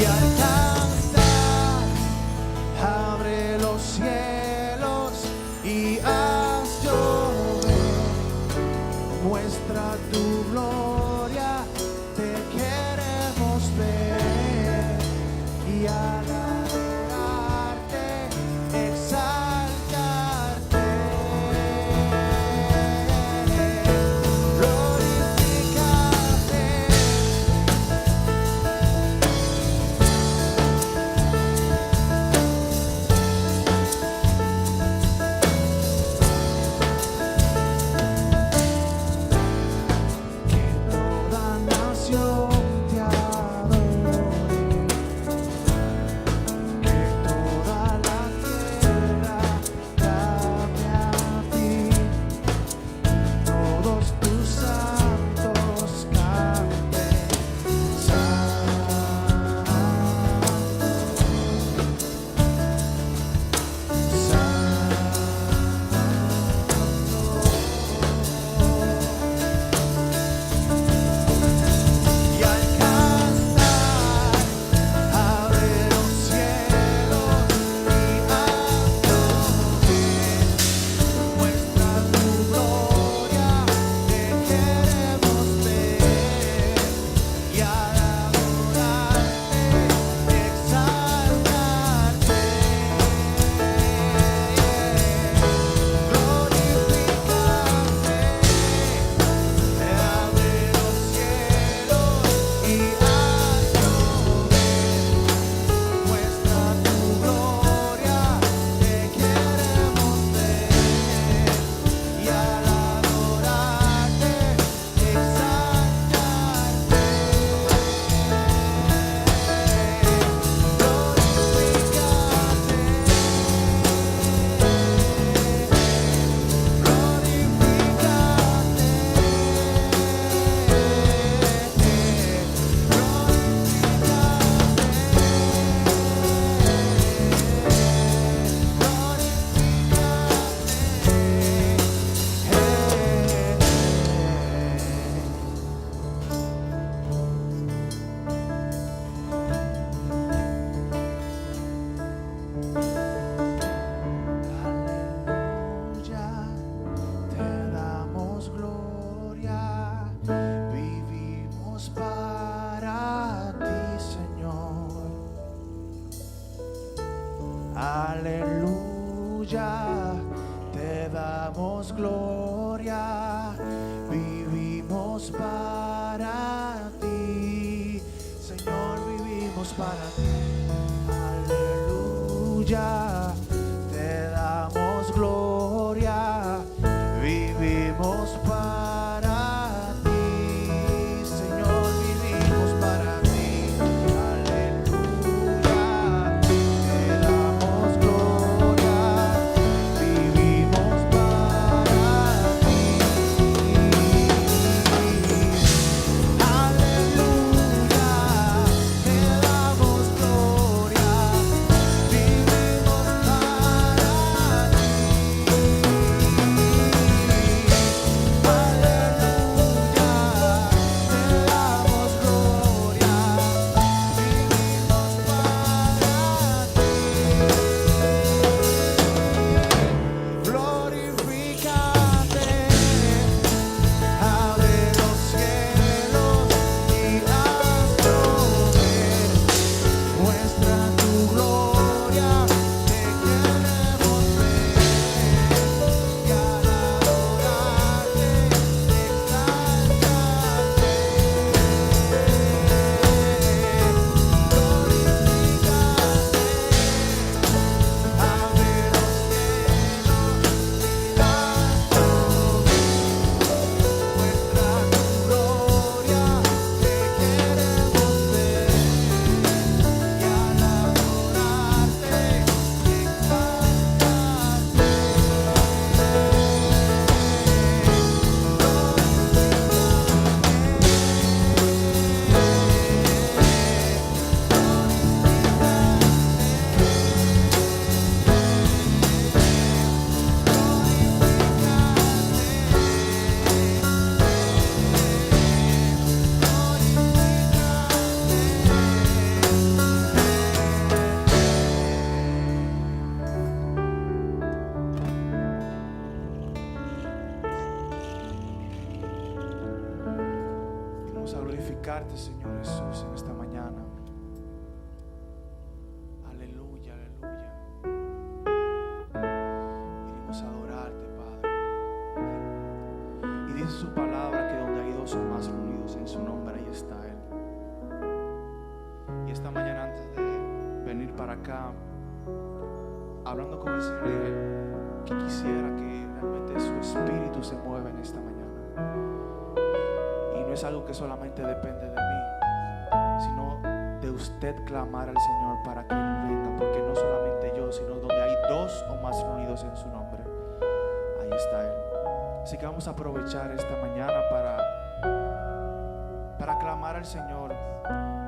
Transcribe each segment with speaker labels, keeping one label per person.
Speaker 1: Y al cantar, abre los cielos y haz llover. Muestra tu gloria, te queremos ver. Y al adorarte, exaltarte, glorificarte. Que toda nación te adore, que toda la tierra clame a ti, todos tus santos canten santo, y al cantar, abre los cielos y haz llover. Muestra tu gloria, te queremos ver. Y al adorarte, exaltarte, glorificarte. Abre los cielos y haz llover. Muestra tu gloria, te queremos ver. Y al adorarte, exaltarte, aleluya, te damos gloria, vivimos para ti, Señor. Aleluya, te damos gloria, vivimos para ti, Señor, vivimos para ti. Aleluya, te damos gloria, vivimos para ti, Señor, vivimos para ti. Aleluya, te damos gloria, vivimos para ti. Aleluya, te damos gloria, vivimos Venimos a glorificarte, Señor Jesús, en esta mañana. Aleluya, aleluya. Venimos a adorarte, Padre. Y dice su palabra que donde hay dos o más reunidos en su nombre, ahí está Él. Y esta mañana, antes de venir para acá, hablando con el Señor, dije que quisiera que realmente su espíritu se mueva en esta mañana. Y no es algo que solamente depende de mí, sino de usted clamar al Señor para que Él venga, porque no solamente yo, sino donde hay dos o más reunidos en su nombre, ahí está Él. Así que vamos a aprovechar esta mañana para clamar al Señor,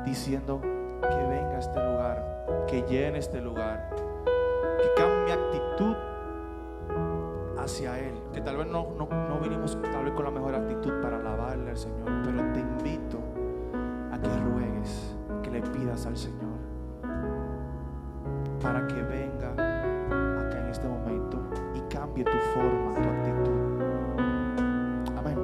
Speaker 1: diciendo que venga a este lugar, que llene este lugar, que cambie mi actitud hacia Él. Que tal vez no vinimos tal vez con la mejor actitud para alabarle al Señor, pero te invito a que ruegues, que le pidas al Señor para que venga acá en este momento y cambie tu forma, tu actitud. Amén.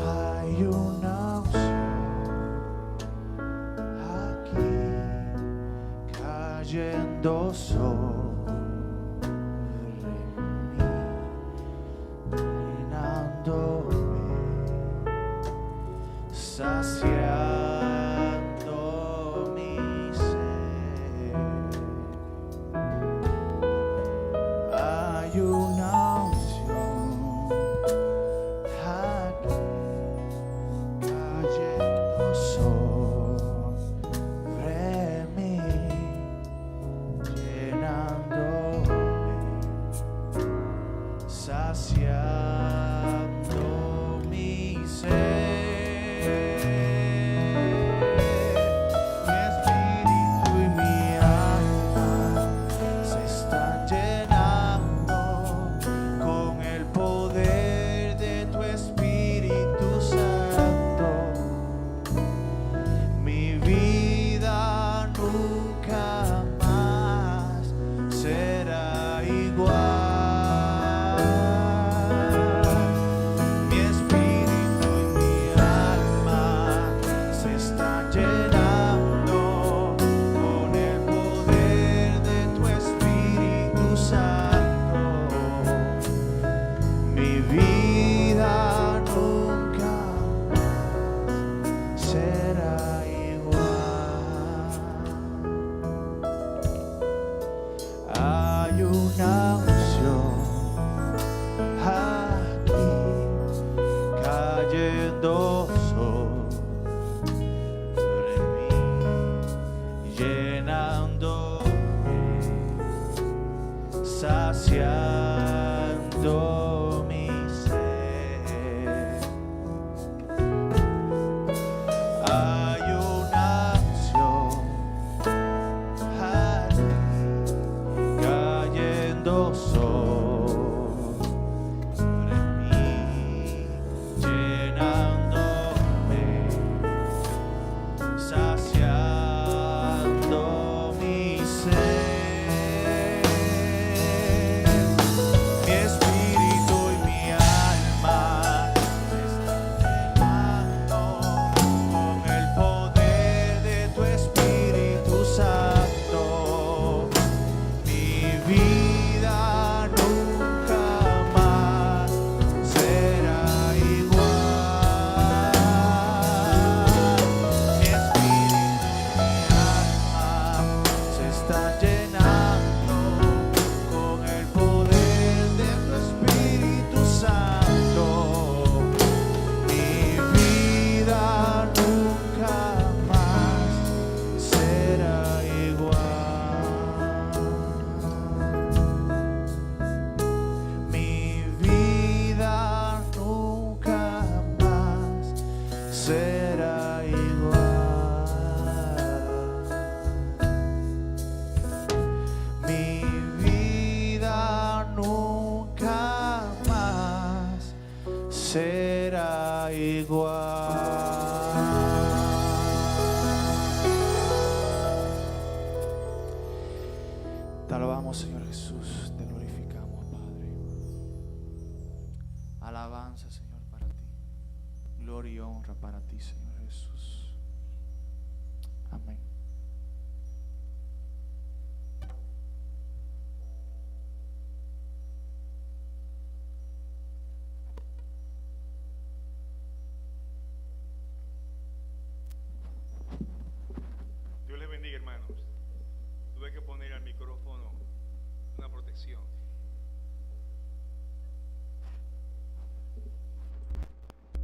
Speaker 1: Hay una unción aquí cayendo sobre mí, llenándome, saciando mi sed. Hay una unción aquí cayendo sobre mí, llenándome, saciando mi sed. Mi espíritu y mi alma se están llenando con el poder de tu Espíritu Santo. Mi vida nunca más será igual. Mi espíritu y mi alma se están llenando con el poder de tu Espíritu Santo. Mi vida nunca será igual. Hay una unción aquí cayendo sobre adoramos, Señor Jesús, te glorificamos, Padre. Alabanza, Señor, para ti. Gloria y honra para ti, Señor Jesús. Amén.
Speaker 2: Dios les bendiga, hermanos. Tuve que poner al micrófono una protección.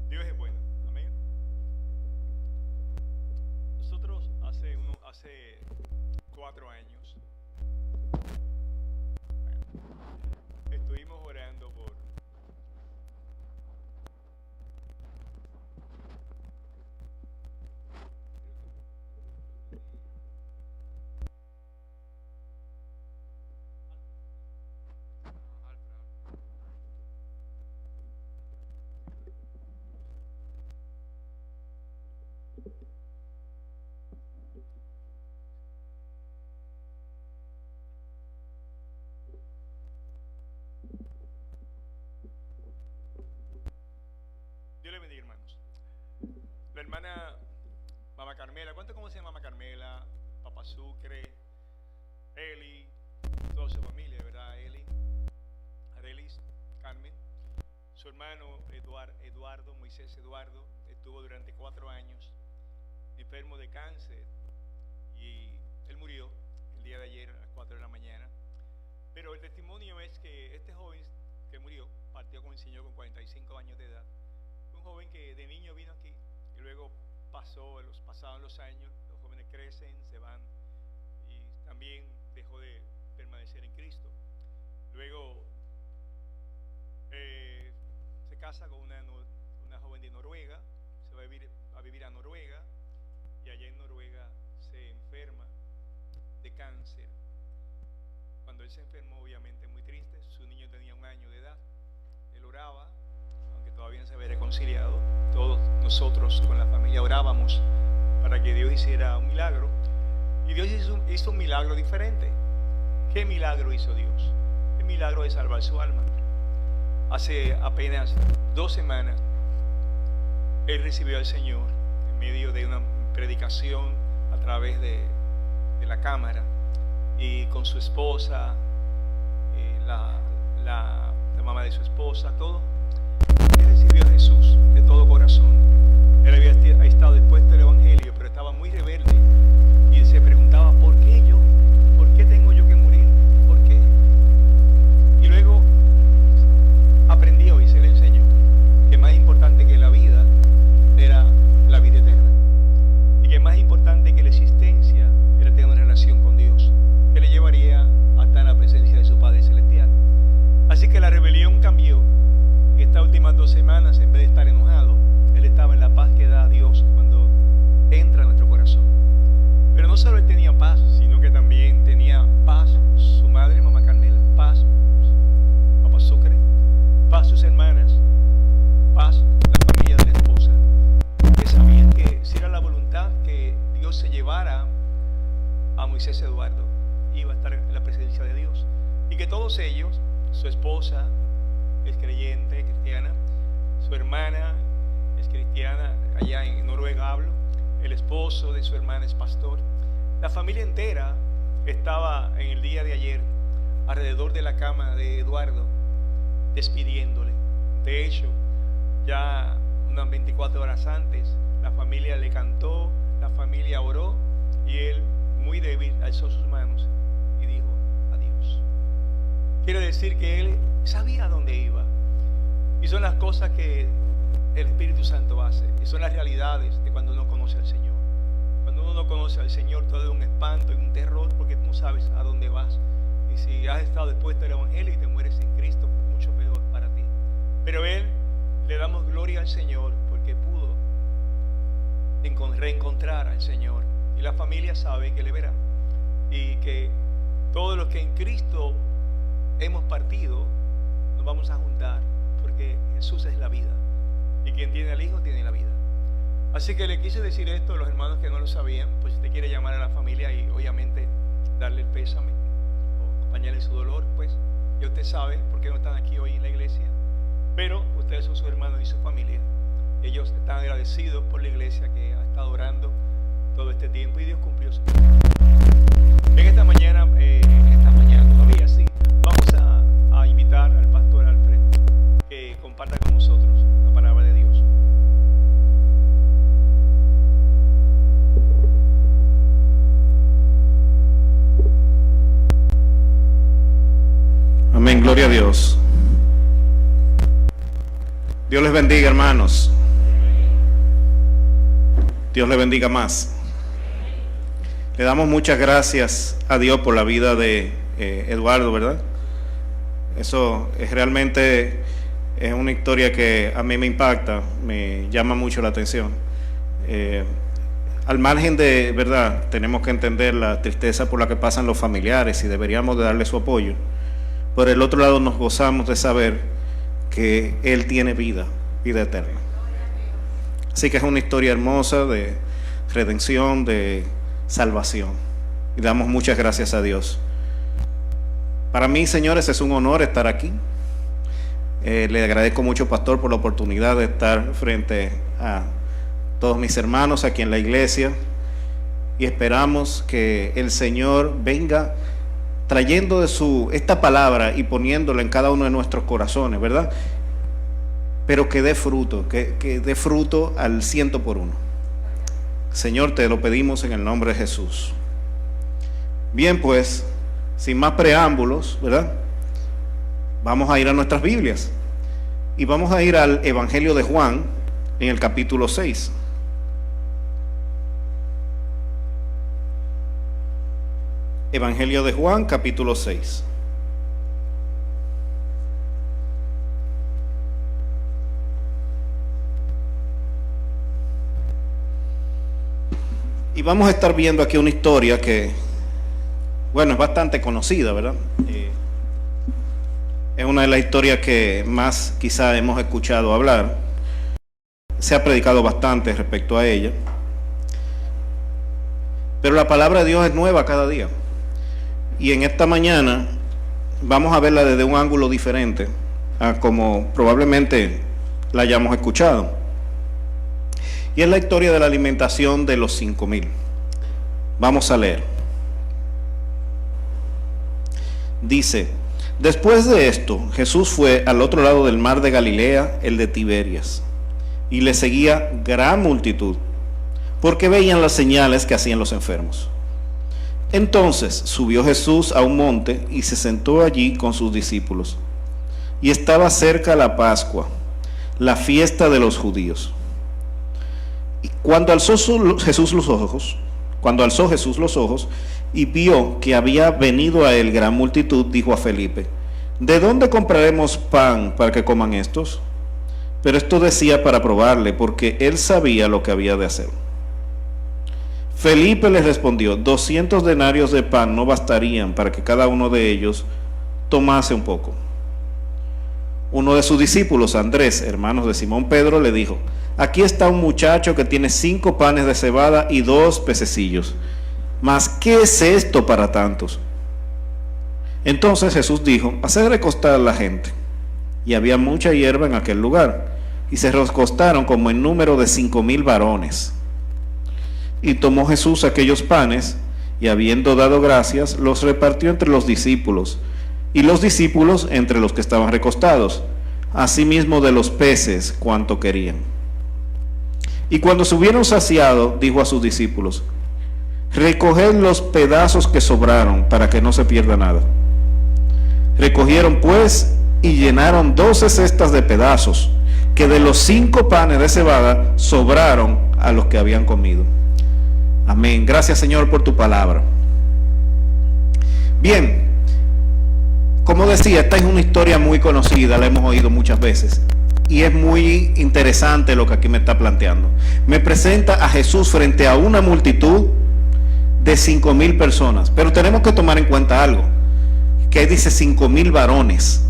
Speaker 2: Dios es bueno, amén. Nosotros hace 4 años estuvimos orando por Dios le bendiga, hermanos. La hermana Mama Carmela, ¿cuánto cómo se llama Mama Carmela? Papá Sucre, Eli, toda su familia, ¿verdad? Eli, Arelis, Carmen, su hermano Eduardo, Moisés Eduardo, estuvo durante 4 años enfermo de cáncer y él murió el día de ayer a las 4 de la mañana. Pero el testimonio es que este joven que murió partió con el Señor con 45 años de edad. Un joven que de niño vino aquí y luego pasaron los años, los jóvenes crecen, se van y también dejó de permanecer en Cristo. Luego se casa con una joven de Noruega, se va a vivir a Noruega y allá en Noruega se enferma de cáncer. Cuando él se enfermó, obviamente muy triste, su niño tenía 1 año de edad, él oraba, aunque todavía no se había reconciliado, todos nosotros con la familia orábamos para que Dios hiciera un milagro, y Dios hizo un milagro diferente. ¿Qué milagro hizo Dios? El milagro de salvar su alma. Hace apenas 2 semanas él recibió al Señor en medio de una predicación a través de la cámara, y con su esposa, la mamá de su esposa, todo. Él recibió a Jesús de todo corazón. Él había estado dispuesto al evangelio, pero estaba muy rebelde y se preguntaba: ¿por qué yo? ¿Por qué tengo yo que morir? ¿Por qué? Y luego aprendió y se le enseñó que más importante que la vida era la vida eterna, y que más importante que la existencia era tener una relación con Dios que le llevaría hasta en la presencia de su Padre Celestial. Así que la rebelión cambió. En estas últimas 2 semanas, en vez de estar enojado, él estaba en la paz que da Dios cuando entra a nuestro corazón. Pero no solo él tenía paz, sino que también tenía paz su madre, Mamá Carmela, paz Papá Sucre, paz sus hermanas, paz la familia de la esposa, que sabían que si era la voluntad que Dios se llevara a Moisés Eduardo, iba a estar en la presencia de Dios, y que todos ellos, su esposa es creyente, cristiana, su hermana es cristiana, allá en Noruega hablo, el esposo de su hermana es pastor, la familia entera estaba en el día de ayer alrededor de la cama de Eduardo despidiéndole. De hecho, ya unas 24 horas antes la familia le cantó, la familia oró, y él, muy débil, alzó sus manos y dijo adiós. Quiere decir que él sabía a dónde iba, y son las cosas que el Espíritu Santo hace, y son las realidades de cuando uno conoce al Señor. Cuando uno no conoce al Señor, todo es un espanto y un terror, porque tú no sabes a dónde vas, y si has estado expuesto al Evangelio y te mueres sin Cristo, mucho peor para ti. Pero él, le damos gloria al Señor porque pudo reencontrar al Señor, y la familia sabe que le verá, y que todos los que en Cristo hemos partido nos vamos a juntar, porque Jesús es la vida, y quien tiene al Hijo tiene la vida. Así que le quise decir esto a los hermanos que no lo sabían, pues si usted quiere llamar a la familia y obviamente darle el pésame, o acompañarle en su dolor, pues ya usted sabe por qué no están aquí hoy en la iglesia, pero ustedes son sus hermanos y su familia. Ellos están agradecidos por la iglesia que ha estado orando todo este tiempo y Dios cumplió su promesa. En esta mañana todavía sí, vamos a invitar al pastor Alfred que comparta con nosotros la palabra de Dios.
Speaker 3: Amén, gloria a Dios. Dios les bendiga, hermanos. Dios les bendiga más. Le damos muchas gracias a Dios por la vida de Eduardo, ¿verdad? Eso es realmente una historia que a mí me impacta, me llama mucho la atención. Al margen de, ¿verdad?, tenemos que entender la tristeza por la que pasan los familiares y deberíamos de darle su apoyo. Por el otro lado nos gozamos de saber que Él tiene vida eterna. Así que es una historia hermosa de redención, de salvación. Y damos muchas gracias a Dios. Para mí, señores, es un honor estar aquí. Le agradezco mucho, pastor, por la oportunidad de estar frente a todos mis hermanos aquí en la iglesia. Y esperamos que el Señor venga trayendo de esta palabra y poniéndola en cada uno de nuestros corazones, ¿verdad? Pero que dé fruto, que dé fruto al 100%. Señor, te lo pedimos en el nombre de Jesús. Bien, pues, sin más preámbulos, ¿verdad?, vamos a ir a nuestras Biblias y vamos a ir al Evangelio de Juan en el capítulo 6. Evangelio de Juan, capítulo 6. Y vamos a estar viendo aquí una historia que, bueno, es bastante conocida, ¿verdad? Es una de las historias que más quizá hemos escuchado hablar. Se ha predicado bastante respecto a ella. Pero la palabra de Dios es nueva cada día. Y en esta mañana vamos a verla desde un ángulo diferente a como probablemente la hayamos escuchado. Y es la historia de la alimentación de los 5,000. Vamos a leer. Dice: después de esto, Jesús fue al otro lado del mar de Galilea, el de Tiberias, y le seguía gran multitud, porque veían las señales que hacían los enfermos. Entonces subió Jesús a un monte y se sentó allí con sus discípulos. Y estaba cerca la Pascua, la fiesta de los judíos. Y cuando alzó Jesús los ojos y vio que había venido a él gran multitud, dijo a Felipe: ¿de dónde compraremos pan para que coman estos? Pero esto decía para probarle, porque él sabía lo que había de hacer. Felipe les respondió: 200 denarios de pan no bastarían para que cada uno de ellos tomase un poco. Uno de sus discípulos, Andrés, hermano de Simón Pedro, le dijo: aquí está un muchacho que tiene 5 panes de cebada y 2 pececillos. Mas, ¿qué es esto para tantos? Entonces Jesús dijo: haced recostar a la gente. Y había mucha hierba en aquel lugar, y se recostaron como en número de 5,000 varones. Y tomó Jesús aquellos panes, y habiendo dado gracias, los repartió entre los discípulos, y los discípulos entre los que estaban recostados, asimismo de los peces cuanto querían. Y cuando se hubieron saciado, dijo a sus discípulos: recoged los pedazos que sobraron, para que no se pierda nada. Recogieron pues y llenaron 12 cestas de pedazos, que de los 5 panes de cebada sobraron a los que habían comido. Amén. Gracias, Señor, por tu palabra. Bien, como decía, esta es una historia muy conocida, la hemos oído muchas veces, y es muy interesante lo que aquí me está planteando. Me presenta a Jesús frente a una multitud de 5,000 personas, pero tenemos que tomar en cuenta algo, que dice 5,000 varones.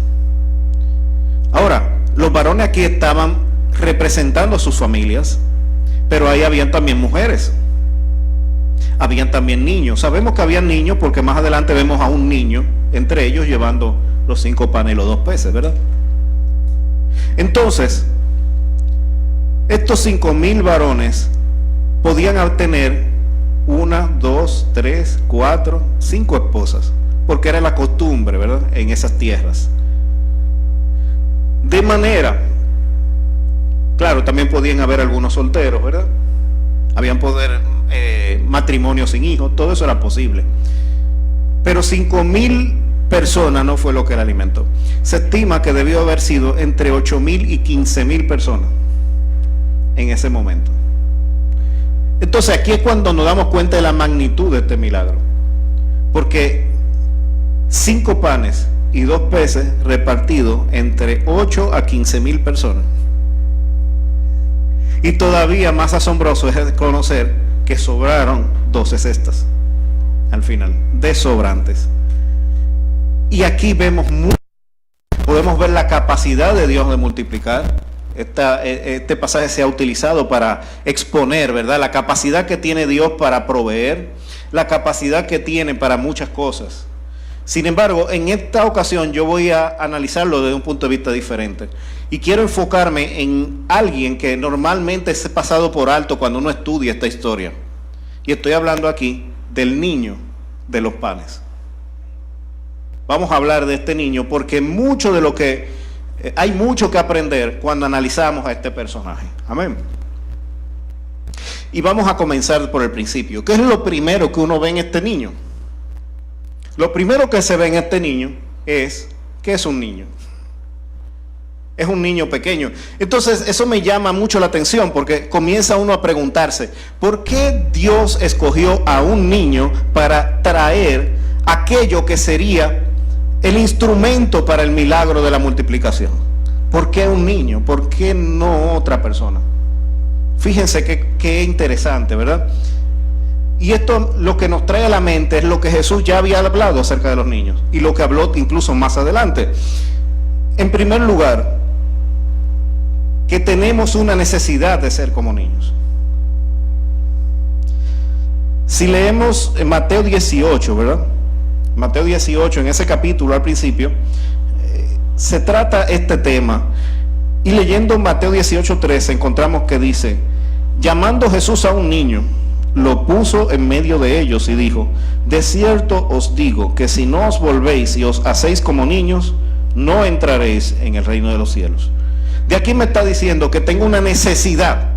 Speaker 3: Ahora, los varones aquí estaban representando a sus familias, pero ahí habían también mujeres, habían también niños. Sabemos que había niños porque más adelante vemos a un niño entre ellos llevando los 5 panes y los 2 peces, ¿verdad? Entonces, estos 5,000 varones podían tener 1, 2, 3, 4, 5 esposas, porque era la costumbre, ¿verdad?, en esas tierras. De manera, claro, también podían haber algunos solteros, ¿verdad? Habían matrimonios sin hijos, todo eso era posible. Pero 5,000 personas no fue lo que le alimentó. Se estima que debió haber sido entre 8,000 y 15,000 personas en ese momento. Entonces aquí es cuando nos damos cuenta de la magnitud de este milagro, porque 5 panes y 2 peces repartidos entre 8 a 15,000 personas. Y todavía más asombroso es conocer que sobraron 12 cestas al final, de sobrantes. Y aquí podemos ver la capacidad de Dios de multiplicar. Este pasaje se ha utilizado para exponer, ¿verdad?, la capacidad que tiene Dios para proveer, la capacidad que tiene para muchas cosas. Sin embargo, en esta ocasión yo voy a analizarlo desde un punto de vista diferente. Y quiero enfocarme en alguien que normalmente es pasado por alto cuando uno estudia esta historia. Y estoy hablando aquí del niño de los panes. Vamos a hablar de este niño porque hay mucho que aprender cuando analizamos a este personaje. Amén. Y vamos a comenzar por el principio. ¿Qué es lo primero que uno ve en este niño? Lo primero que se ve en este niño es que es un niño. Es un niño pequeño. Entonces eso me llama mucho la atención porque comienza uno a preguntarse, ¿por qué Dios escogió a un niño para traer aquello que sería el instrumento para el milagro de la multiplicación? ¿Por qué un niño? ¿Por qué no otra persona? Fíjense qué interesante, ¿verdad? Y esto lo que nos trae a la mente es lo que Jesús ya había hablado acerca de los niños y lo que habló incluso más adelante. En primer lugar, que tenemos una necesidad de ser como niños. Si leemos en Mateo 18, ¿verdad? Mateo 18, en ese capítulo al principio, se trata este tema. Y leyendo Mateo 18:13 encontramos que dice: llamando Jesús a un niño, lo puso en medio de ellos y dijo: de cierto os digo que si no os volvéis y os hacéis como niños, no entraréis en el reino de los cielos. De aquí me está diciendo que tengo una necesidad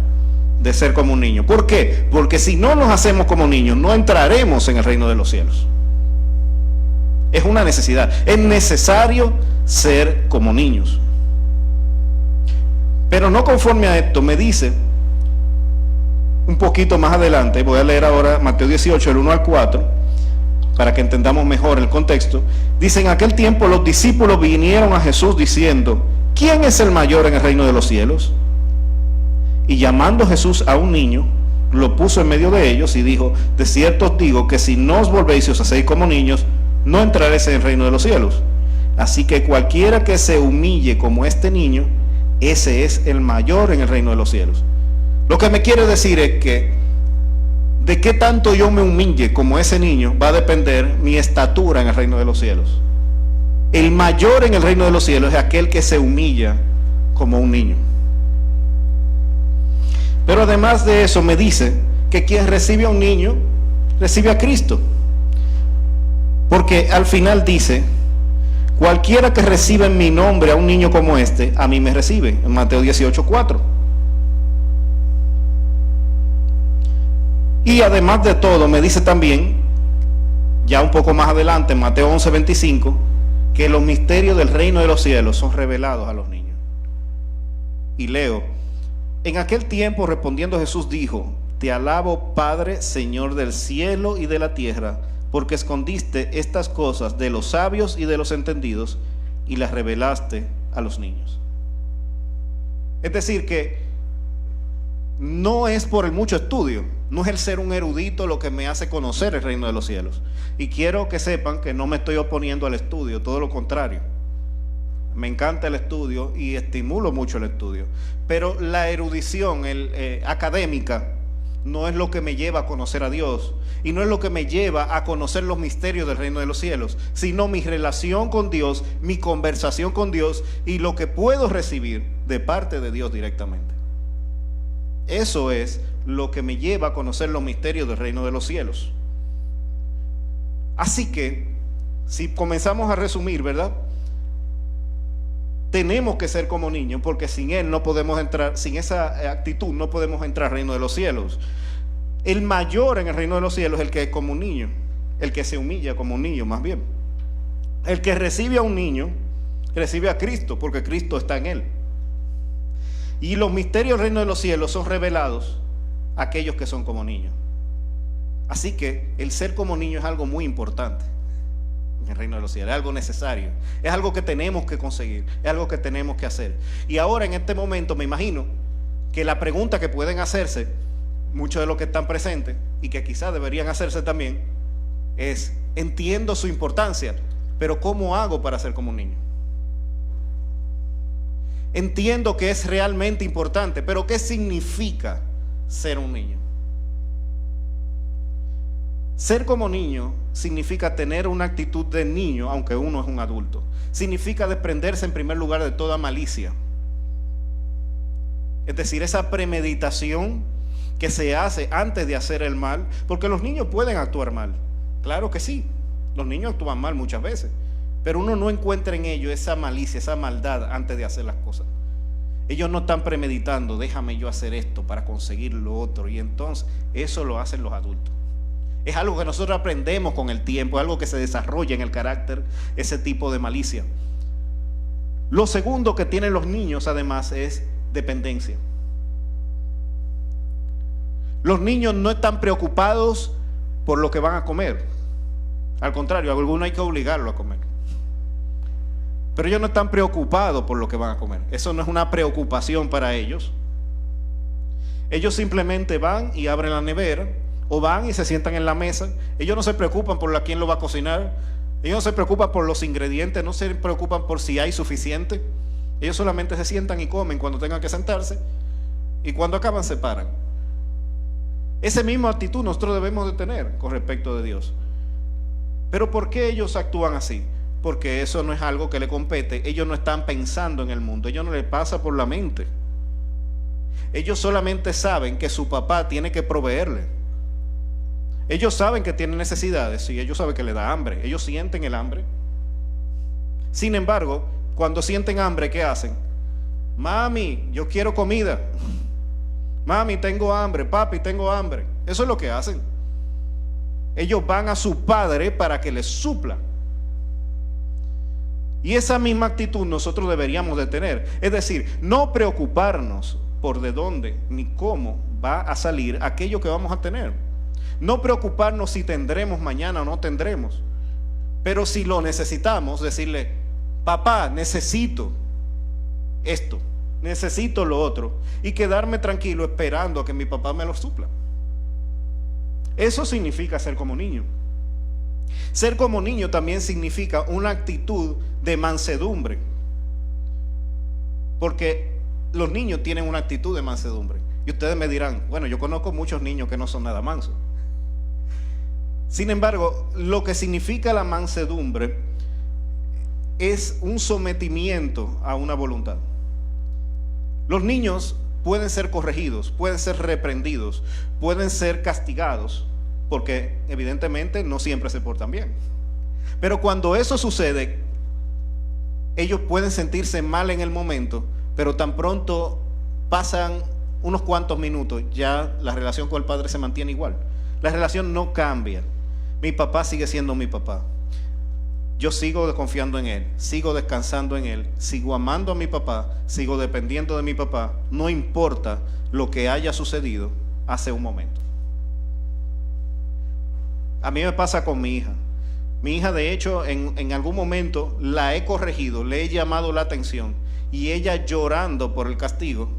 Speaker 3: de ser como un niño. ¿Por qué? Porque si no nos hacemos como niños, no entraremos en el reino de los cielos. Es una necesidad. Es necesario ser como niños. Pero no conforme a esto, me dice un poquito más adelante, voy a leer ahora Mateo 18, el 1 al 4, para que entendamos mejor el contexto. Dice: en aquel tiempo los discípulos vinieron a Jesús diciendo: ¿quién es el mayor en el reino de los cielos? Y llamando Jesús a un niño, lo puso en medio de ellos y dijo: de cierto os digo que si no os volvéis y os hacéis como niños, no entraréis en el reino de los cielos. Así que cualquiera que se humille como este niño, ese es el mayor en el reino de los cielos. Lo que me quiere decir es que de qué tanto yo me humille como ese niño va a depender mi estatura en el reino de los cielos. El mayor en el reino de los cielos es aquel que se humilla como un niño. Pero además de eso me dice que quien recibe a un niño, recibe a Cristo. Porque al final dice: cualquiera que reciba en mi nombre a un niño como este, a mí me recibe, en Mateo 18:4. Y además de todo me dice también, ya un poco más adelante, en Mateo 11:25, que los misterios del reino de los cielos son revelados a los niños. Y leo: en aquel tiempo respondiendo Jesús dijo: te alabo, Padre, Señor del cielo y de la tierra, porque escondiste estas cosas de los sabios y de los entendidos y las revelaste a los niños. Es decir, que no es por el mucho estudio, no es el ser un erudito lo que me hace conocer el reino de los cielos. Y quiero que sepan que no me estoy oponiendo al estudio, todo lo contrario. Me encanta el estudio y estimulo mucho el estudio. Pero la erudición académica no es lo que me lleva a conocer a Dios y no es lo que me lleva a conocer los misterios del reino de los cielos, sino mi relación con Dios, mi conversación con Dios y lo que puedo recibir de parte de Dios directamente. Eso es lo que me lleva a conocer los misterios del reino de los cielos. Así que, si comenzamos a resumir, ¿verdad? Tenemos que ser como niños, porque sin Él no podemos entrar, sin esa actitud no podemos entrar al reino de los cielos. El mayor en el reino de los cielos es el que es como un niño, el que se humilla como un niño, más bien. El que recibe a un niño, recibe a Cristo, porque Cristo está en él. Y los misterios del reino de los cielos son revelados a aquellos que son como niños. Así que el ser como niño es algo muy importante en el reino de los cielos, es algo necesario, es algo que tenemos que conseguir, es algo que tenemos que hacer. Y ahora en este momento me imagino que la pregunta que pueden hacerse muchos de los que están presentes y que quizás deberían hacerse también es: entiendo su importancia, pero ¿cómo hago para ser como un niño? Entiendo que es realmente importante, pero ¿qué significa ser un niño? Ser como niño significa tener una actitud de niño, aunque uno es un adulto. Significa desprenderse en primer lugar de toda malicia. Es decir, esa premeditación que se hace antes de hacer el mal, porque los niños pueden actuar mal. Claro que sí, los niños actúan mal muchas veces, pero uno no encuentra en ellos esa malicia, esa maldad antes de hacer las cosas. Ellos no están premeditando, déjame yo hacer esto para conseguir lo otro, y entonces eso lo hacen los adultos. Es algo que nosotros aprendemos con el tiempo, es algo que se desarrolla en el carácter, ese tipo de malicia. Lo segundo que tienen los niños además es dependencia. Los niños no están preocupados por lo que van a comer. Al contrario, a algunos hay que obligarlo a comer. Pero ellos no están preocupados por lo que van a comer. Eso no es una preocupación para ellos. Ellos simplemente van y abren la nevera, o van y se sientan en la mesa. Ellos no se preocupan por quién lo va a cocinar. Ellos no se preocupan por los ingredientes, no se preocupan por si hay suficiente. Ellos solamente se sientan y comen cuando tengan que sentarse, y cuando acaban se paran. Esa misma actitud nosotros debemos de tener con respecto de Dios. Pero ¿por qué ellos actúan así? Porque eso no es algo que le compete. Ellos no están pensando en el mundo, ellos no les pasa por la mente. Ellos solamente saben que su papá tiene que proveerle. Ellos saben que tienen necesidades y ellos saben que le da hambre. Ellos sienten el hambre. Sin embargo, cuando sienten hambre, ¿qué hacen? Mami, yo quiero comida. Mami, tengo hambre. Papi, tengo hambre. Eso es lo que hacen. Ellos van a su padre para que les supla. Y esa misma actitud nosotros deberíamos de tener. Es decir, no preocuparnos por de dónde ni cómo va a salir aquello que vamos a tener. No preocuparnos si tendremos mañana o no tendremos. Pero si lo necesitamos, decirle: papá, necesito esto, necesito lo otro, y quedarme tranquilo esperando a que mi papá me lo supla. Eso significa ser como niño. Ser como niño también significa una actitud de mansedumbre, porque los niños tienen una actitud de mansedumbre. Y ustedes me dirán: bueno, yo conozco muchos niños que no son nada mansos. Sin embargo, lo que significa la mansedumbre es un sometimiento a una voluntad. Los niños pueden ser corregidos, pueden ser reprendidos, pueden ser castigados, porque evidentemente no siempre se portan bien. Pero cuando eso sucede, ellos pueden sentirse mal en el momento, pero tan pronto pasan unos cuantos minutos, ya la relación con el padre se mantiene igual. La relación no cambia. Mi papá sigue siendo mi papá. Yo sigo confiando en él, sigo descansando en él, sigo amando a mi papá, sigo dependiendo de mi papá, no importa lo que haya sucedido hace un momento. A mí me pasa con mi hija. Mi hija, de hecho, en algún momento la he corregido, le he llamado la atención, y ella, llorando por el castigo,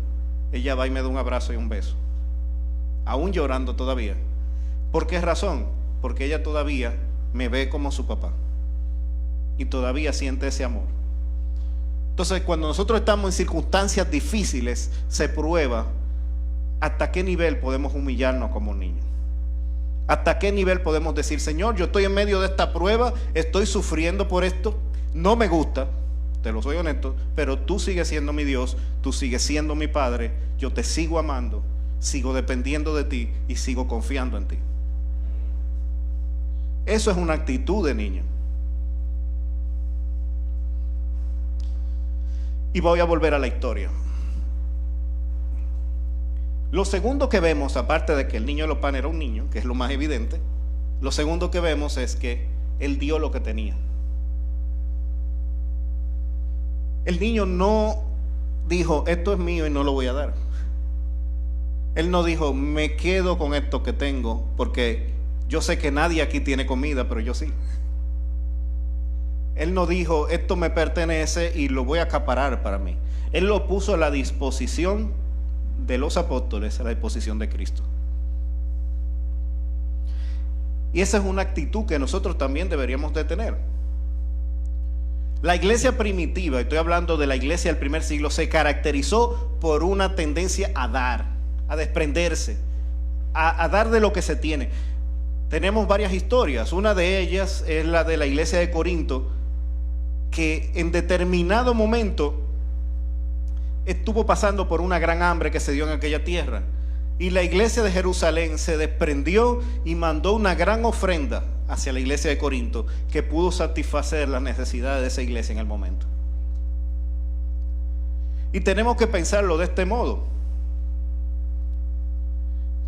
Speaker 3: ella va y me da un abrazo y un beso, aún llorando todavía. ¿Por qué razón? Porque ella todavía me ve como su papá y todavía siente ese amor. Entonces, cuando nosotros estamos en circunstancias difíciles, se prueba ¿hasta qué nivel podemos humillarnos como un niño? ¿Hasta qué nivel podemos decir, Señor, yo estoy en medio de esta prueba, estoy sufriendo por esto, no me gusta, te lo soy honesto, pero tú sigues siendo mi Dios, tú sigues siendo mi Padre, yo te sigo amando, sigo dependiendo de ti y sigo confiando en ti? Eso es una actitud de niño. Y voy a volver a la historia. Lo segundo que vemos, aparte de que el niño de los panes era un niño, que es lo más evidente, lo segundo que vemos es que él dio lo que tenía. El niño no dijo, esto es mío y no lo voy a dar. Él no dijo, me quedo con esto que tengo, porque yo sé que nadie aquí tiene comida, pero yo sí. Él no dijo, esto me pertenece y lo voy a acaparar para mí. Él lo puso a la disposición de los apóstoles, a la disposición de Cristo. Y esa es una actitud que nosotros también deberíamos de tener. La iglesia primitiva, estoy hablando de la iglesia del primer siglo, se caracterizó por una tendencia a dar, a desprenderse, a dar de lo que se tiene. Tenemos varias historias. Una de ellas es la de la iglesia de Corinto, que en determinado momento estuvo pasando por una gran hambre que se dio en aquella tierra, y la iglesia de Jerusalén se desprendió y mandó una gran ofrenda hacia la iglesia de Corinto, que pudo satisfacer las necesidades de esa iglesia en el momento. Y tenemos que pensarlo de este modo,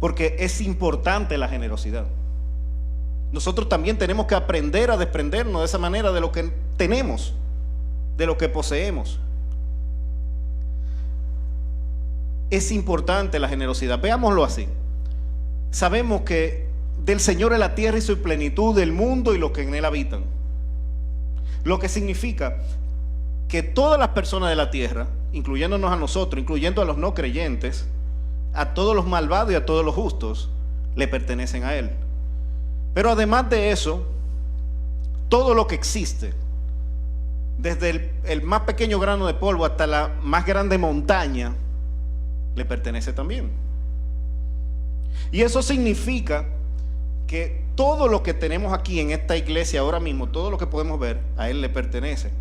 Speaker 3: porque es importante la generosidad. Nosotros también tenemos que aprender a desprendernos de esa manera de lo que tenemos, de lo que poseemos. Es importante la generosidad. Veámoslo así. Sabemos que del Señor es la tierra y su plenitud, del mundo y los que en él habitan. Lo que significa que todas las personas de la tierra, incluyéndonos a nosotros, incluyendo a los no creyentes, a todos los malvados y a todos los justos, le pertenecen a él. Pero además de eso, todo lo que existe, desde el más pequeño grano de polvo hasta la más grande montaña, le pertenece también. Y eso significa que todo lo que tenemos aquí en esta iglesia ahora mismo, todo lo que podemos ver, a él le pertenece,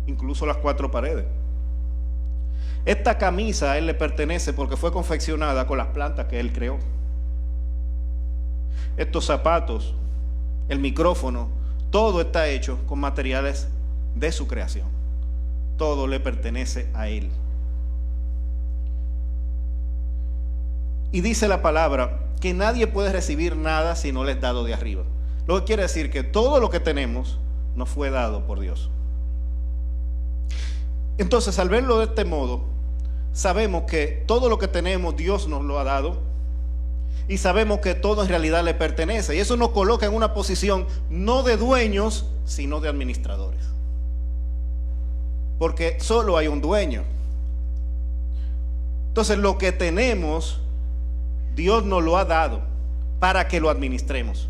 Speaker 3: incluso las 4 paredes. Esta camisa a él le pertenece porque fue confeccionada con las plantas que él creó. Estos zapatos, el micrófono, todo está hecho con materiales de su creación. Todo le pertenece a él. Y dice la palabra que nadie puede recibir nada si no le es dado de arriba. Lo que quiere decir que todo lo que tenemos nos fue dado por Dios. Entonces, al verlo de este modo, sabemos que todo lo que tenemos Dios nos lo ha dado, y sabemos que todo en realidad le pertenece, y eso nos coloca en una posición no de dueños, sino de administradores, porque solo hay un dueño. Entonces, lo que tenemos Dios nos lo ha dado para que lo administremos.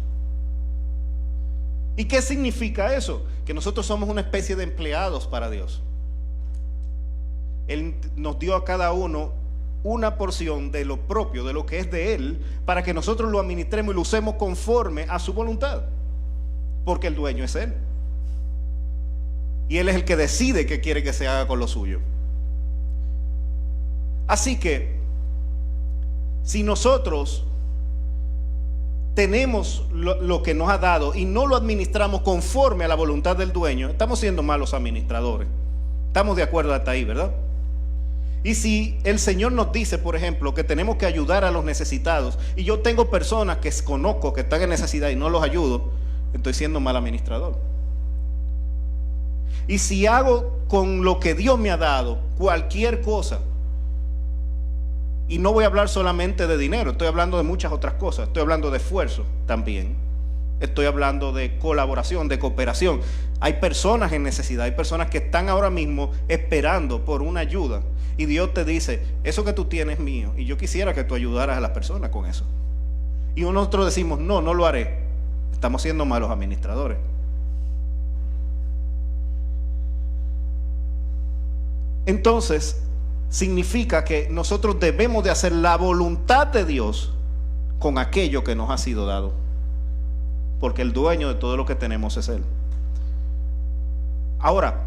Speaker 3: ¿Y qué significa eso? Que nosotros somos una especie de empleados para Dios. Él nos dio a cada uno una porción de lo propio, de lo que es de Él, para que nosotros lo administremos y lo usemos conforme a su voluntad, porque el dueño es Él, y Él es el que decide qué quiere que se haga con lo suyo. Así que si nosotros tenemos lo que nos ha dado y no lo administramos conforme a la voluntad del dueño, estamos siendo malos administradores. Estamos de acuerdo hasta ahí, ¿verdad? Y si el Señor nos dice, por ejemplo, que tenemos que ayudar a los necesitados, y yo tengo personas que conozco que están en necesidad y no los ayudo, estoy siendo mal administrador. Y si hago con lo que Dios me ha dado cualquier cosa, y no voy a hablar solamente de dinero, estoy hablando de muchas otras cosas, estoy hablando de esfuerzo también, estoy hablando de colaboración, de cooperación. Hay personas en necesidad, hay personas que están ahora mismo esperando por una ayuda, y Dios te dice, eso que tú tienes es mío, y yo quisiera que tú ayudaras a las personas con eso. Y nosotros decimos, no lo haré. Estamos siendo malos administradores. Entonces, significa que nosotros debemos de hacer la voluntad de Dios con aquello que nos ha sido dado, porque el dueño de todo lo que tenemos es Él. Ahora,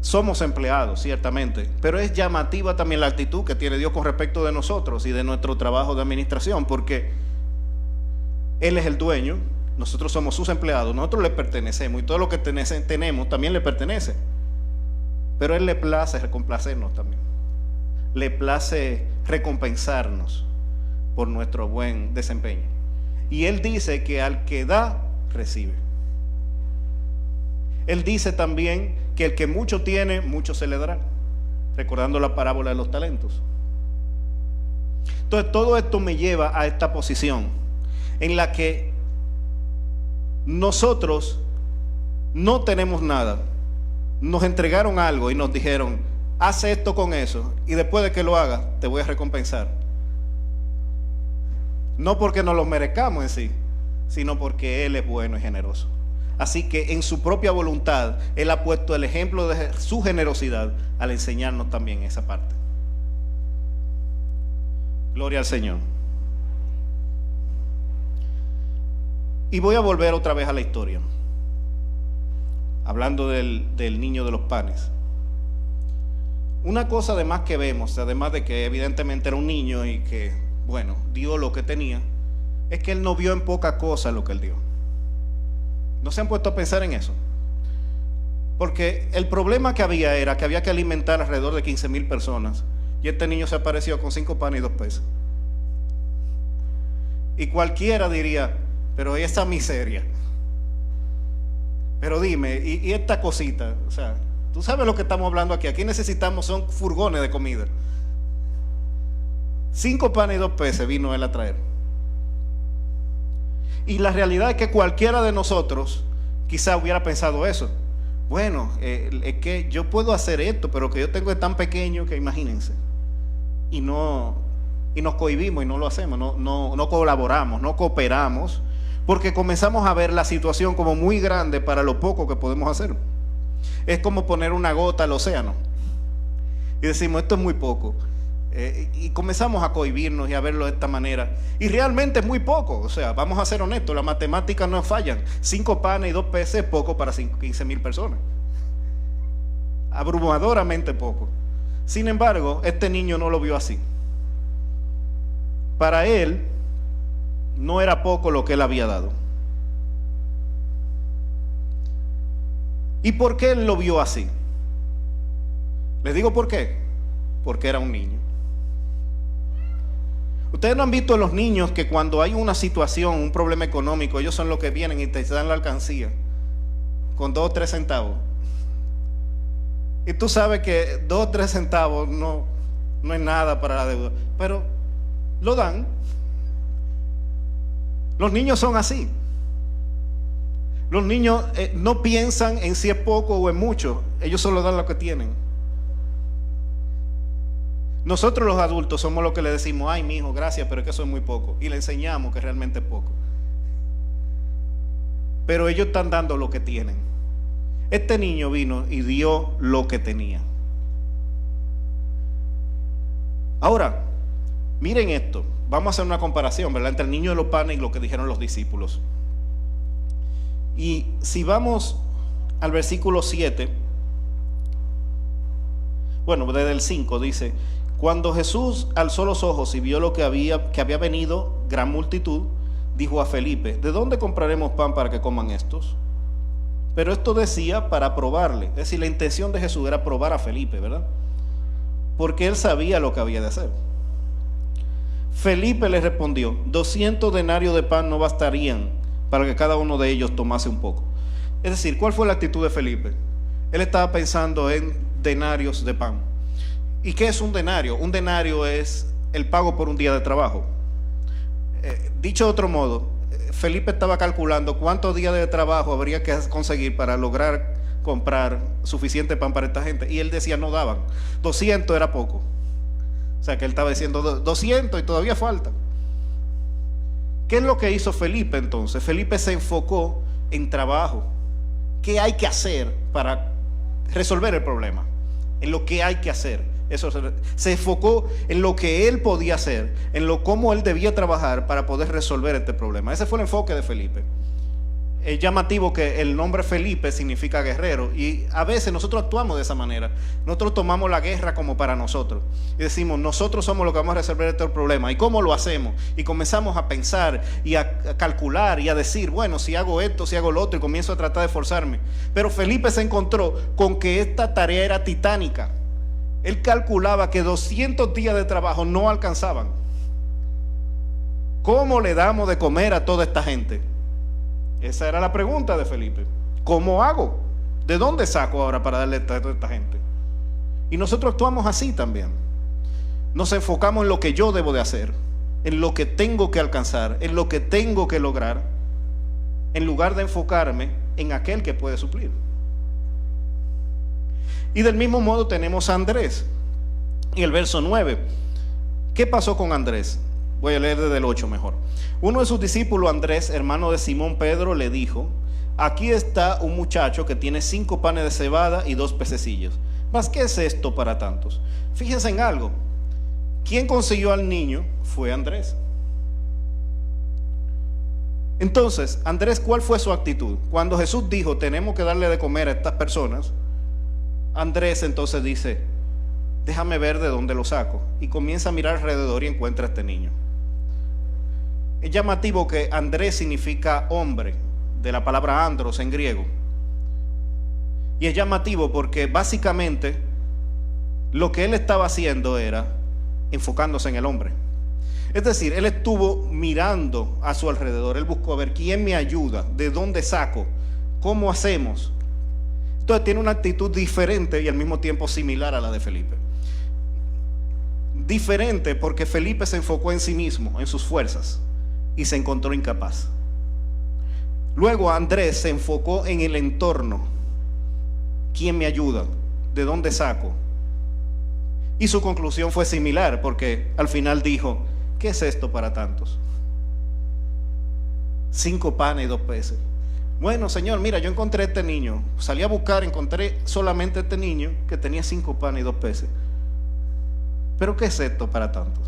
Speaker 3: somos empleados, ciertamente, pero es llamativa también la actitud que tiene Dios con respecto de nosotros y de nuestro trabajo de administración, porque Él es el dueño, nosotros somos sus empleados, nosotros le pertenecemos y todo lo que tenemos también le pertenece. Pero a Él le place recomplacernos también, le place recompensarnos por nuestro buen desempeño. Y Él dice que al que da, recibe. Él dice también que el que mucho tiene, mucho se le dará, recordando la parábola de los talentos. Entonces todo esto me lleva a esta posición en la que nosotros no tenemos nada. Nos entregaron algo y nos dijeron, haz esto con eso, y después de que lo hagas te voy a recompensar. No porque nos lo merezcamos en sí, sino porque Él es bueno y generoso. Así que en su propia voluntad Él ha puesto el ejemplo de su generosidad al enseñarnos también esa parte. Gloria al Señor. Y voy a volver otra vez a la historia, hablando del niño de los panes. Una cosa además que vemos, además de que evidentemente era un niño y que, bueno, dio lo que tenía, es que Él no vio en poca cosa lo que Él dio. ¿No se han puesto a pensar en eso? Porque el problema que había era que había que alimentar alrededor de 15,000 personas, y este niño se apareció con 5 panes y 2 peces. Y cualquiera diría, pero esa miseria, pero dime, y esta cosita, o sea, tú sabes lo que estamos hablando aquí. Aquí necesitamos son furgones de comida. 5 panes y 2 peces vino Él a traer. Y la realidad es que cualquiera de nosotros quizá hubiera pensado eso. Bueno, es que yo puedo hacer esto, pero que yo tengo es tan pequeño que imagínense. Y nos cohibimos y no lo hacemos, no colaboramos, no cooperamos, porque comenzamos a ver la situación como muy grande para lo poco que podemos hacer. Es como poner una gota al océano y decimos, esto es muy poco. Y comenzamos a cohibirnos y a verlo de esta manera. Y realmente es muy poco. O sea, vamos a ser honestos, las matemáticas no fallan. 5 panes y 2 peces es poco para 15,000 personas. Abrumadoramente poco. Sin embargo, este niño no lo vio así. Para él no era poco lo que Él había dado. ¿Y por qué Él lo vio así? Les digo por qué. Porque era un niño. Ustedes no han visto a los niños que cuando hay una situación, un problema económico, ellos son los que vienen y te dan la alcancía con 2 o 3 centavos. Y tú sabes que 2 o 3 centavos no es nada para la deuda, pero lo dan. Los niños son así. Los niños no piensan en si es poco o es mucho, ellos solo dan lo que tienen. Nosotros los adultos somos los que le decimos, ay, mi hijo, gracias, pero es que eso es muy poco. Y le enseñamos que realmente es poco. Pero ellos están dando lo que tienen. Este niño vino y dio lo que tenía. Ahora, miren esto. Vamos a hacer una comparación, ¿verdad?, entre el niño de los panes y lo que dijeron los discípulos. Y si vamos al versículo 7, bueno, desde el 5 dice, cuando Jesús alzó los ojos y vio lo que había venido gran multitud, dijo a Felipe, ¿de dónde compraremos pan para que coman estos? Pero esto decía para probarle. Es decir, la intención de Jesús era probar a Felipe, ¿verdad? Porque él sabía lo que había de hacer. Felipe le respondió, 200 denarios de pan no bastarían para que cada uno de ellos tomase un poco. Es decir, ¿cuál fue la actitud de Felipe? Él estaba pensando en denarios de pan. ¿Y qué es un denario? Un denario es el pago por un día de trabajo. Dicho de otro modo, Felipe estaba calculando cuántos días de trabajo habría que conseguir para lograr comprar suficiente pan para esta gente. Y él decía, no daban. 200 era poco. O sea que él estaba diciendo 200 y todavía falta. ¿Qué es lo que hizo Felipe entonces? Felipe se enfocó en trabajo. ¿Qué hay que hacer para resolver el problema? En lo que hay que hacer. Se enfocó en lo que él podía hacer, en cómo él debía trabajar para poder resolver este problema. Ese fue el enfoque de Felipe. Es llamativo que el nombre Felipe significa guerrero, y a veces nosotros actuamos de esa manera. Nosotros tomamos la guerra como para nosotros y decimos, nosotros somos los que vamos a resolver este problema. ¿Y cómo lo hacemos? Y comenzamos a pensar y a calcular y a decir, bueno, si hago esto, si hago lo otro, y comienzo a tratar de esforzarme. Pero Felipe se encontró con que esta tarea era titánica. Él calculaba que 200 días de trabajo no alcanzaban. ¿Cómo le damos de comer a toda esta gente? Esa era la pregunta de Felipe. ¿Cómo hago? ¿De dónde saco ahora para darle a toda esta gente? Y nosotros actuamos así también. Nos enfocamos en lo que yo debo de hacer, en lo que tengo que alcanzar, en lo que tengo que lograr, en lugar de enfocarme en aquel que puede suplir. Y del mismo modo tenemos a Andrés. En el verso 9, ¿qué pasó con Andrés? Voy a leer desde el 8 mejor. Uno de sus discípulos, Andrés, hermano de Simón Pedro, le dijo: aquí está un muchacho que tiene 5 panes de cebada y 2 pececillos. ¿Mas qué es esto para tantos? Fíjense en algo. Quien consiguió al niño fue Andrés. Entonces, Andrés, ¿cuál fue su actitud? Cuando Jesús dijo, tenemos que darle de comer a estas personas, Andrés entonces dice, déjame ver de dónde lo saco. Y comienza a mirar alrededor y encuentra a este niño. Es llamativo que Andrés significa hombre, de la palabra andros en griego. Y es llamativo porque básicamente lo que él estaba haciendo era enfocándose en el hombre. Es decir, él estuvo mirando a su alrededor. Él buscó a ver quién me ayuda, de dónde saco, cómo hacemos. Entonces tiene una actitud diferente y al mismo tiempo similar a la de Felipe. Diferente porque Felipe se enfocó en sí mismo, en sus fuerzas, y se encontró incapaz. Luego Andrés se enfocó en el entorno. ¿Quién me ayuda? ¿De dónde saco? Y su conclusión fue similar, porque al final dijo, ¿qué es esto para tantos? 5 panes y 2 peces. Bueno, Señor, mira, yo encontré este niño. Salí a buscar, encontré solamente este niño que tenía 5 panes y 2 peces. ¿Pero qué es esto para tantos?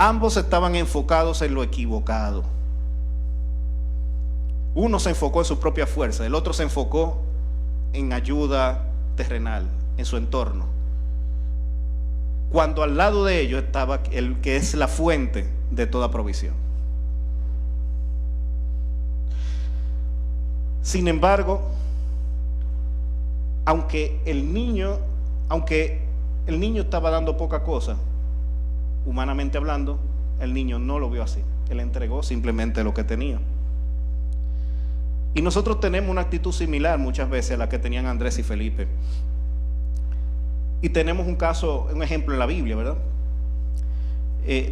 Speaker 3: Ambos estaban enfocados en lo equivocado. Uno se enfocó en su propia fuerza, el otro se enfocó en ayuda terrenal, en su entorno. Cuando al lado de ellos estaba el que es la fuente de toda provisión. Sin embargo, aunque el niño estaba dando poca cosa, humanamente hablando, el niño no lo vio así. Él entregó simplemente lo que tenía. Y nosotros tenemos una actitud similar muchas veces a la que tenían Andrés y Felipe. Y tenemos un ejemplo en la Biblia, ¿verdad?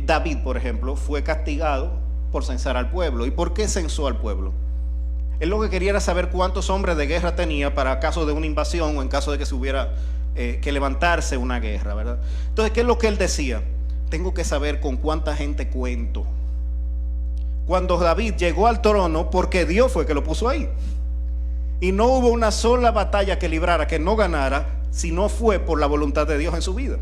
Speaker 3: David, por ejemplo, fue castigado por censar al pueblo. ¿Y por qué censó al pueblo? Él lo que quería era saber cuántos hombres de guerra tenía para caso de una invasión o en caso de que se hubiera que levantarse una guerra, ¿verdad? Entonces, ¿qué es lo que él decía? Tengo que saber con cuánta gente cuento. Cuando David llegó al trono, porque Dios fue que lo puso ahí, y no hubo una sola batalla que librara, que no ganara, si no fue por la voluntad de Dios en su vida.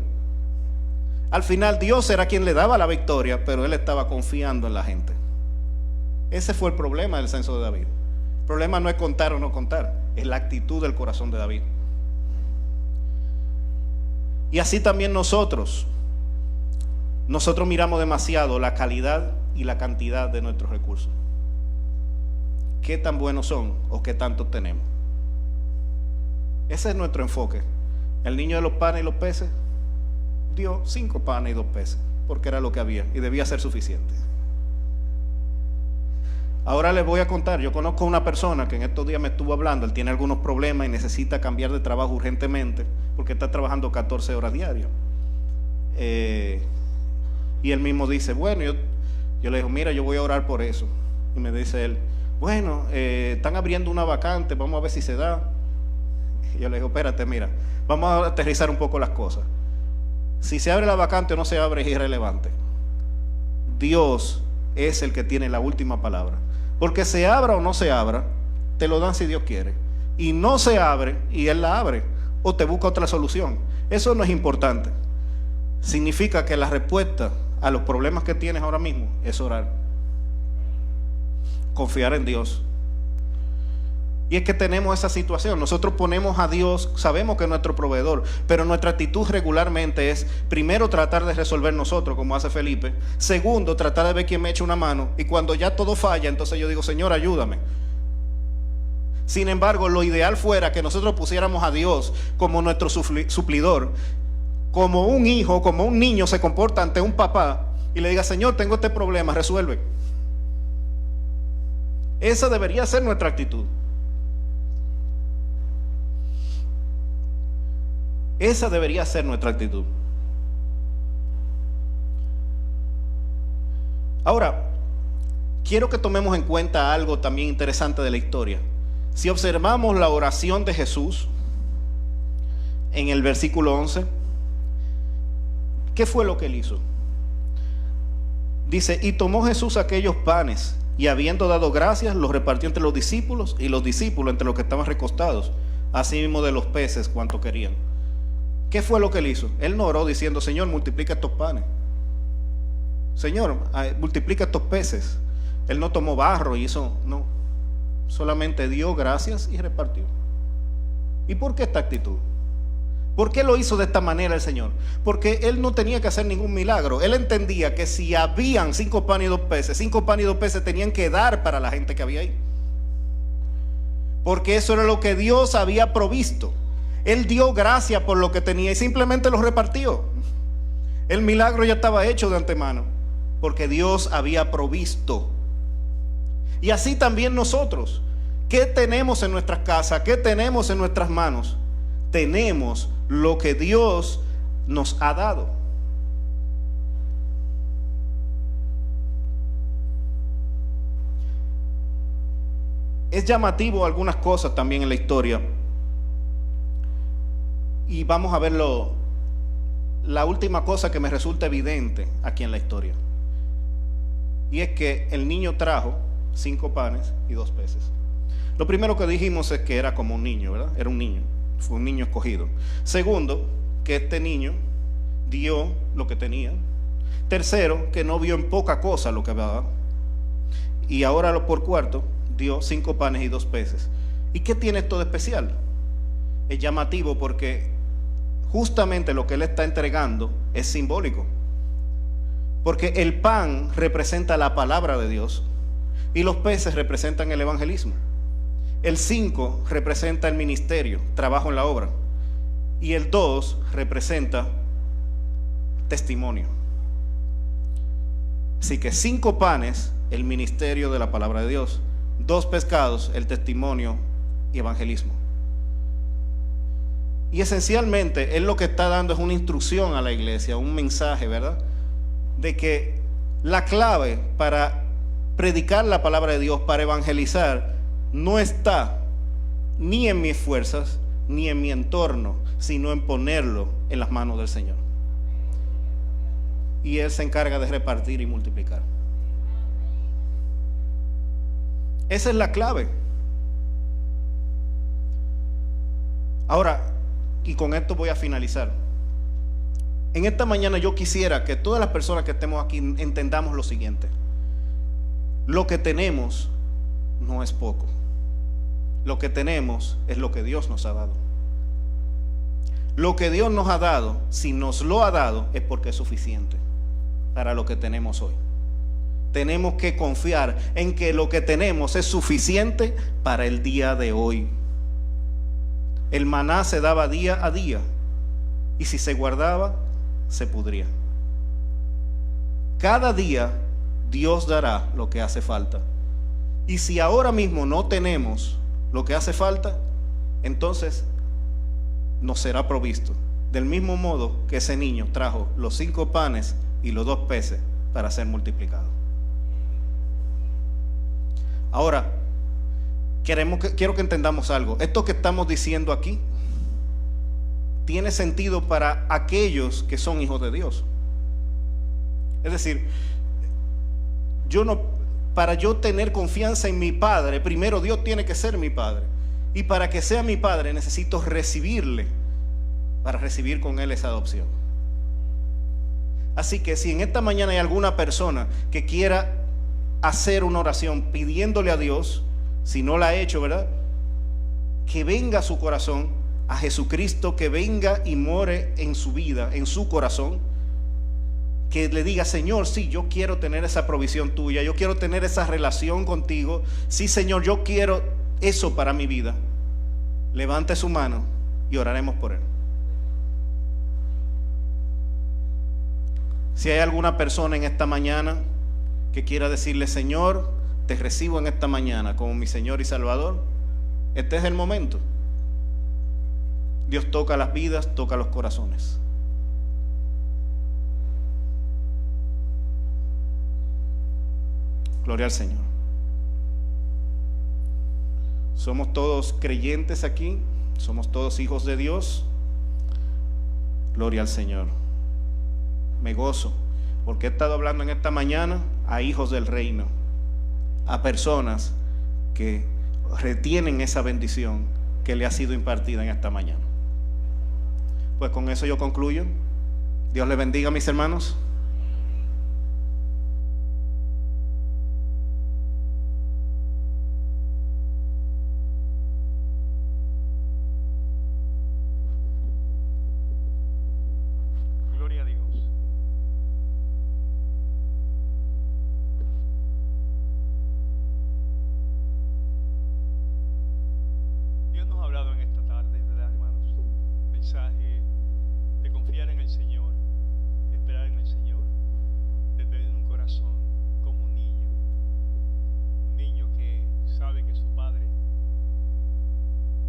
Speaker 3: Al final Dios era quien le daba la victoria, pero él estaba confiando en la gente. Ese fue el problema del censo de David. El problema no es contar o no contar, es la actitud del corazón de David. Y así también nosotros miramos demasiado la calidad y la cantidad de nuestros recursos. ¿Qué tan buenos son o qué tanto tenemos? Ese es nuestro enfoque. El niño de los panes y los peces dio 5 panes y 2 peces, porque era lo que había y debía ser suficiente. Ahora les voy a contar, yo conozco a una persona que en estos días me estuvo hablando. Él tiene algunos problemas y necesita cambiar de trabajo urgentemente porque está trabajando 14 horas diarias. Y él mismo dice, bueno, yo le digo, mira, yo voy a orar por eso. Y me dice él, bueno, están abriendo una vacante, vamos a ver si se da. Y yo le digo, espérate, mira, vamos a aterrizar un poco las cosas. Si se abre la vacante o no se abre es irrelevante. Dios es el que tiene la última palabra. Porque se abra o no se abra, te lo dan si Dios quiere. Y no se abre y Él la abre, o te busca otra solución. Eso no es importante. Significa que la respuesta a los problemas que tienes ahora mismo es orar. Confiar en Dios. Y es que tenemos esa situación. Nosotros ponemos a Dios, sabemos que es nuestro proveedor, pero nuestra actitud regularmente es, primero, tratar de resolver nosotros, como hace Felipe. Segundo, tratar de ver quién me echa una mano. Y cuando ya todo falla, entonces yo digo, Señor, ayúdame. Sin embargo, lo ideal fuera que nosotros pusiéramos a Dios como nuestro suplidor. Como un hijo, como un niño se comporta ante un papá y le diga, Señor, tengo este problema, resuelve. Esa debería ser nuestra actitud. Esa debería ser nuestra actitud. Ahora, quiero que tomemos en cuenta algo también interesante de la historia. Si observamos la oración de Jesús en el versículo 11, ¿qué fue lo que él hizo? Dice, y tomó Jesús aquellos panes, y habiendo dado gracias, los repartió entre los discípulos, y los discípulos entre los que estaban recostados, así mismo de los peces cuanto querían. ¿Qué fue lo que él hizo? Él no oró diciendo, Señor, multiplica estos panes. Señor, multiplica estos peces. Él no tomó barro y hizo, no. Solamente dio gracias y repartió. ¿Y por qué esta actitud? ¿Por qué lo hizo de esta manera el Señor? Porque Él no tenía que hacer ningún milagro. Él entendía que si habían 5 panes y 2 peces, 5 panes y 2 peces tenían que dar para la gente que había ahí. Porque eso era lo que Dios había provisto. Él dio gracias por lo que tenía y simplemente lo repartió. El milagro ya estaba hecho de antemano, porque Dios había provisto. Y así también nosotros. ¿Qué tenemos en nuestras casas? ¿Qué tenemos en nuestras manos? Tenemos lo que Dios nos ha dado. Es llamativo algunas cosas también en la historia. Y vamos a verlo. La última cosa que me resulta evidente aquí en la historia. Y es que el niño trajo 5 panes y 2 peces. Lo primero que dijimos es que era como un niño, ¿verdad? Era un niño. Fue un niño escogido. Segundo, que este niño dio lo que tenía. Tercero, que no vio en poca cosa lo que había. Y ahora por cuarto, dio 5 panes y 2 peces. ¿Y qué tiene esto de especial? Es llamativo porque justamente lo que él está entregando es simbólico. Porque el pan representa la palabra de Dios y los peces representan el evangelismo. El 5 representa el ministerio, trabajo en la obra. Y el 2 representa testimonio. Así que 5 panes, el ministerio de la palabra de Dios. 2 pescados, el testimonio y evangelismo. Y esencialmente él lo que está dando es una instrucción a la iglesia, un mensaje, ¿verdad? De que la clave para predicar la palabra de Dios, para evangelizar, no está ni en mis fuerzas, ni en mi entorno, sino en ponerlo en las manos del Señor. Y Él se encarga de repartir y multiplicar. Esa es la clave. Ahora, y con esto voy a finalizar. En esta mañana yo quisiera que todas las personas que estemos aquí entendamos lo siguiente. Lo que tenemos no es poco. Lo que tenemos es lo que Dios nos ha dado. Lo que Dios nos ha dado, si nos lo ha dado, es porque es suficiente para lo que tenemos hoy. Tenemos que confiar en que lo que tenemos es suficiente para el día de hoy. El maná se daba día a día y si se guardaba, se pudría. Cada día Dios dará lo que hace falta. Y si ahora mismo no tenemos lo que hace falta, entonces nos será provisto. Del mismo modo que ese niño trajo los 5 panes y los 2 peces para ser multiplicado. Ahora, quiero que entendamos algo. Esto que estamos diciendo aquí tiene sentido para aquellos que son hijos de Dios. Es decir, para yo tener confianza en mi Padre, primero Dios tiene que ser mi Padre. Y para que sea mi Padre necesito recibirle para recibir con Él esa adopción. Así que si en esta mañana hay alguna persona que quiera hacer una oración pidiéndole a Dios, si no la ha hecho, ¿verdad?, que venga a su corazón, a Jesucristo, que venga y more en su vida, en su corazón, que le diga: Señor, sí, yo quiero tener esa provisión tuya, yo quiero tener esa relación contigo, sí, Señor, yo quiero eso para mi vida. Levante su mano y oraremos por él. Si hay alguna persona en esta mañana que quiera decirle: Señor, te recibo en esta mañana como mi Señor y Salvador, este es el momento. Dios toca las vidas, toca los corazones. Gloria al Señor. Somos todos creyentes aquí, somos todos hijos de Dios. Gloria al Señor. Me gozo porque he estado hablando en esta mañana a hijos del reino, a personas que retienen esa bendición que le ha sido impartida en esta mañana. Pues con eso yo concluyo. Dios les bendiga, mis hermanos.
Speaker 2: Gloria a Dios. Dios nos ha hablado en esta tarde, ¿verdad, hermanos? Mensaje de confiar en el Señor, de esperar en el Señor, de tener un corazón como un niño que sabe que su padre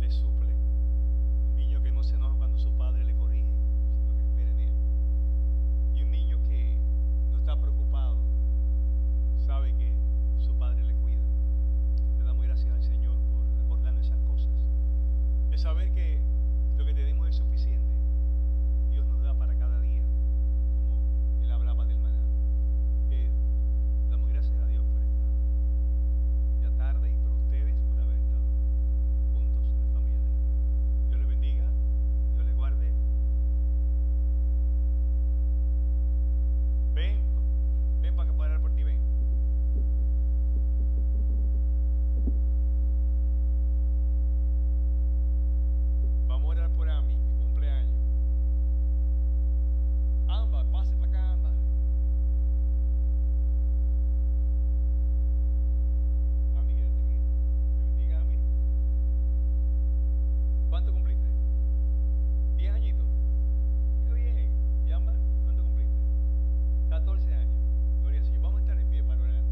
Speaker 2: le suple, un niño que no se enoja cuando su padre le corrige, sino que espera en él, y un niño que no está preocupado, sabe que su padre le cuida. Le damos gracias al Señor por acordarnos esas cosas, de saber que lo que tenemos es suficiente. Dios nos da para cada día, como Él hablaba del maná. Damos gracias a Dios por esta ya tarde y por ustedes por haber estado juntos en la familia de Dios. Dios les bendiga, Dios les guarde. Ven para que pueda orar por ti, ven. Vamos a orar por Ami, que cumpleaños. Amba, pase para acá, amba. Ami, quédate aquí. Te bendiga, Ami. ¿Cuánto cumpliste? 10 añitos. Qué bien. ¿Y Amba? ¿Cuánto cumpliste? 14 años. Gloria al Señor. Vamos a estar en pie para orar.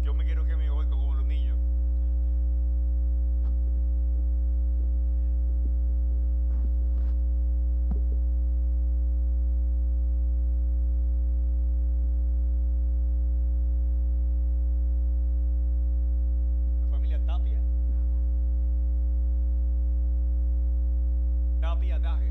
Speaker 2: Yo me quiero que me oiga como los niños. La familia Tapia. Tapia Daje.